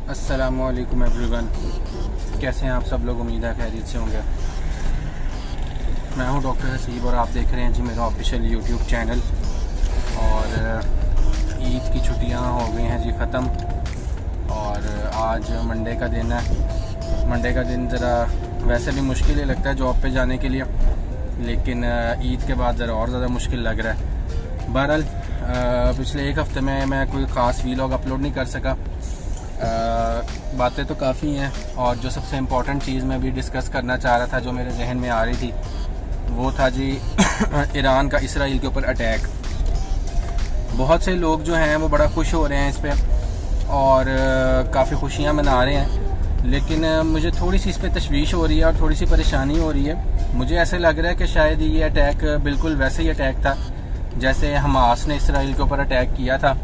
अस्सलामुअलैकुम एवरीवन, कैसे हैं आप सब लोग। उम्मीद है खैरियत से होंगे। मैं हूं डॉक्टर हसीब और आप देख रहे हैं जी मेरा ऑफिशियल यूट्यूब चैनल। और ईद की छुट्टियां हो गई हैं जी ख़त्म और आज मंडे का दिन है। मंडे का दिन ज़रा वैसे भी मुश्किल ही लगता है जॉब पे जाने के लिए, लेकिन ईद के बाद ज़रा और ज़्यादा मुश्किल लग रहा है। बहरहाल पिछले एक हफ़्ते में मैं कोई ख़ास वीलॉग अपलोड नहीं कर सका। बातें तो काफ़ी हैं और जो सबसे इम्पॉर्टेंट चीज़ मैं भी डिस्कस करना चाह रहा था, जो मेरे जहन में आ रही थी, वो था जी ईरान का इसराइल के ऊपर अटैक। बहुत से लोग जो हैं वो बड़ा खुश हो रहे हैं इस पर और काफ़ी खुशियाँ मना रहे हैं, लेकिन मुझे थोड़ी सी इस पर तशवीश हो रही है और थोड़ी सी परेशानी हो रही है। मुझे ऐसे लग रहा है कि शायद ये अटैक बिल्कुल वैसे ही अटैक था जैसे हमास ने इसराइल के ऊपर अटैक किया था,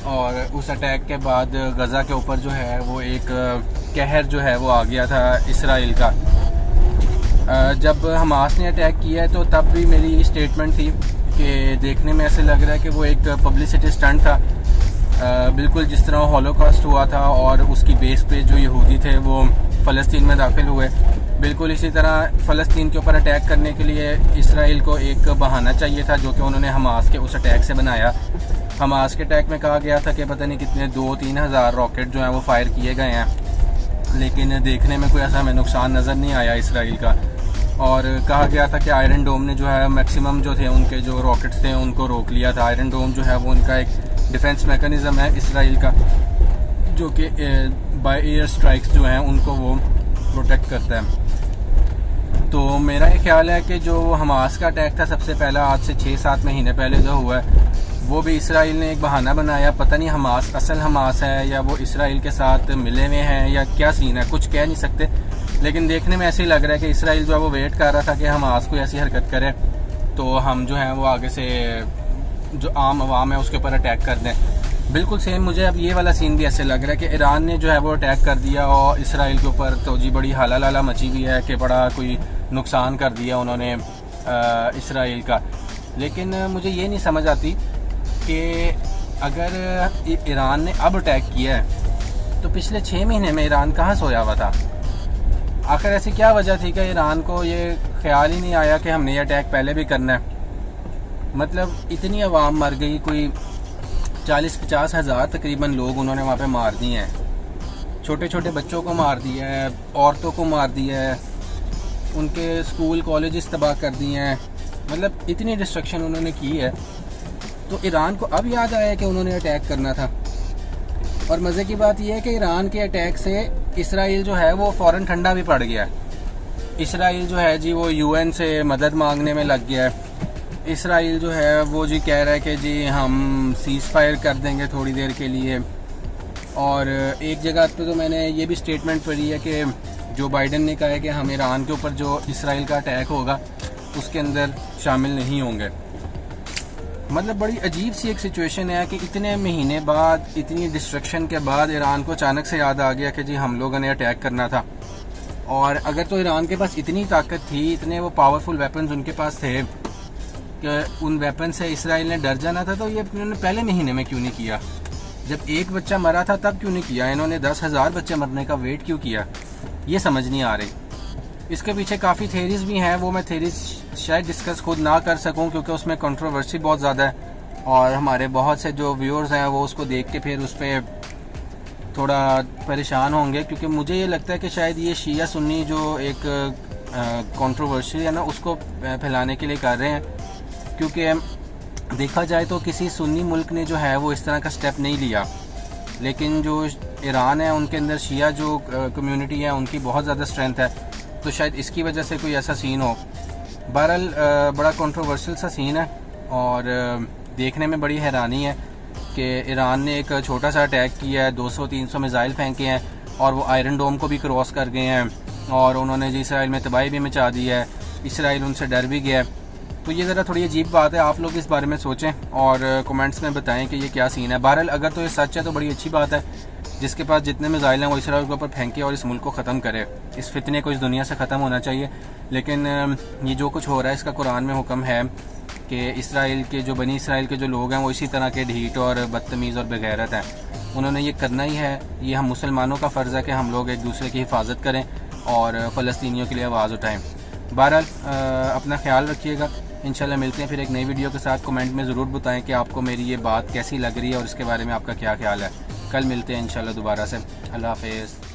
और उस अटैक के बाद गज़ा के ऊपर जो है वो एक कहर जो है वो आ गया था इसराइल का। जब हमास ने अटैक किया है तो तब भी मेरी स्टेटमेंट थी कि देखने में ऐसे लग रहा है कि वो एक पब्लिसिटी स्टंट था, बिल्कुल जिस तरह हॉलोकॉस्ट हुआ था और उसकी बेस पे जो यहूदी थे वो फ़लस्तीन में दाखिल हुए, बिल्कुल इसी तरह फ़लस्तीन के ऊपर अटैक करने के लिए इसराइल को एक बहाना चाहिए था, जो कि उन्होंने हमास के उस अटैक से बनाया। हमास के अटैक में कहा गया था कि पता नहीं कितने 2-3 हज़ार रॉकेट जो हैं वो फायर किए गए हैं, लेकिन देखने में कोई ऐसा हमें नुकसान नज़र नहीं आया इसराइल का। और कहा गया था कि आयरन डोम ने जो है मैक्सिमम जो थे उनके जो रॉकेट्स थे उनको रोक लिया था। आयरन डोम जो है वो उनका एक डिफेंस मैकेनिज़्म है इसराइल का, जो कि बाय एयर स्ट्राइक्स जो हैं उनको वो प्रोटेक्ट करता है। तो मेरा ये ख्याल है कि जो हमास का अटैक था सबसे पहला, आज से 6-7 महीने पहले जो हुआ है, वो भी इसराइल ने एक बहाना बनाया। पता नहीं हमास असल हमास है या वो इसराइल के साथ मिले हुए हैं या क्या सीन है, कुछ कह नहीं सकते, लेकिन देखने में ऐसे ही लग रहा है कि इसराइल जो है वो वेट कर रहा था कि हमास कोई ऐसी हरकत करे तो हम जो है वो आगे से जो आम आवाम है उसके ऊपर अटैक कर दें। बिल्कुल सेम मुझे अब ये वाला सीन भी ऐसे लग रहा है कि ईरान ने जो है वो अटैक कर दिया और इसराइल के ऊपर तो जी बड़ी हाला लाला मची हुई है कि बड़ा कोई नुकसान कर दिया उन्होंने इसराइल का। लेकिन मुझे ये नहीं समझ आती कि अगर ईरान ने अब अटैक किया है तो पिछले 6 महीने में ईरान कहाँ सोया हुआ था। आखिर ऐसी क्या वजह थी कि ईरान को ये ख्याल ही नहीं आया कि हमने ये अटैक पहले भी करना है। मतलब इतनी आवाम मर गई, कोई 40-50 हज़ार तकरीबन लोग उन्होंने वहाँ पे मार दिए हैं। छोटे छोटे बच्चों को मार दिया है, औरतों को मार दिया है, उनके स्कूल कॉलेजेस तबाह कर दिए हैं। मतलब इतनी डिस्ट्रक्शन उन्होंने की है। तो ईरान को अब याद आया कि उन्होंने अटैक करना था। और मज़े की बात यह है कि ईरान के अटैक से इसराइल जो है वो फ़ौरन ठंडा भी पड़ गया है। इसराइल जो है जी वो यूएन से मदद मांगने में लग गया है। इसराइल जो है वो जी कह रहा है कि जी हम सीज़ फायर कर देंगे थोड़ी देर के लिए। और एक जगह पे तो मैंने ये भी स्टेटमेंट पढ़ी है कि जो बाइडन ने कहा है कि हम ईरान के ऊपर जो इसराइल का अटैक होगा उसके अंदर शामिल नहीं होंगे। मतलब बड़ी अजीब सी एक सिचुएशन है कि इतने महीने बाद, इतनी डिस्ट्रक्शन के बाद ईरान को अचानक से याद आ गया कि जी हम लोगों ने अटैक करना था। और अगर तो ईरान के पास इतनी ताकत थी, इतने वो पावरफुल वेपन्स उनके पास थे कि उन वेपन से इसराइल ने डर जाना था, तो ये इन्होंने पहले महीने में क्यों नहीं किया। जब एक बच्चा मरा था तब क्यों नहीं किया। इन्होंने 10,000 बच्चे मरने का वेट क्यों किया, ये समझ नहीं आ रही। इसके पीछे काफ़ी थेरीज भी हैं, वो मैं थेरीज शायद डिस्कस खुद ना कर सकूं क्योंकि उसमें कंट्रोवर्सी बहुत ज़्यादा है और हमारे बहुत से जो व्यूअर्स हैं वो उसको देख के फिर उस पर थोड़ा परेशान होंगे, क्योंकि मुझे ये लगता है कि शायद ये शिया सुन्नी जो एक कंट्रोवर्सी है ना उसको फैलाने के लिए कर रहे हैं। क्योंकि देखा जाए तो किसी सुन्नी मुल्क ने जो है वो इस तरह का स्टेप नहीं लिया, लेकिन जो ईरान है उनके अंदर शिया जो कम्युनिटी है उनकी बहुत ज़्यादा स्ट्रेंथ है, तो शायद इसकी वजह से कोई ऐसा सीन हो। बहरहाल बड़ा कंट्रोवर्शियल सा सीन है और देखने में बड़ी हैरानी है कि ईरान ने एक छोटा सा अटैक किया है, 200-300 मिसाइल फेंके हैं और वो आयरन डोम को भी क्रॉस कर गए हैं और उन्होंने जी इसराइल में तबाही भी मचा दी है। इसराइल उनसे डर भी गया है। तो ये ज़रा थोड़ी अजीब बात है। आप लोग इस बारे में सोचें और कमेंट्स में बताएं कि ये क्या सीन है। बहरहाल अगर तो ये सच है तो बड़ी अच्छी बात है। जिसके पास जितने मिसाइल हैं वो इसराइल के ऊपर फेंके और इस मुल्क को ख़त्म करे। इस फितने को इस दुनिया से ख़त्म होना चाहिए। लेकिन ये जो कुछ हो रहा है इसका कुरान में हुक्म है कि इसराइल के जो बनी इसराइल के जो लोग हैं वो इसी तरह के ढीठ और बदतमीज़ और बेगैरत हैं। उन्होंने ये करना ही है। ये हम मुसलमानों का फ़र्ज़ है कि हम लोग एक दूसरे की हिफाजत करें और फ़लस्तीनियों के लिए आवाज़ उठाएँ। बहरहाल अपना ख्याल रखिएगा। इंशाल्लाह मिलते हैं फिर एक नई वीडियो के साथ। कमेंट में ज़रूर बताएं कि आपको मेरी ये बात कैसी लग रही है और इसके बारे में आपका क्या ख्याल है। कल मिलते हैं इंशाल्लाह दोबारा से। अल्लाह हाफ़िज़।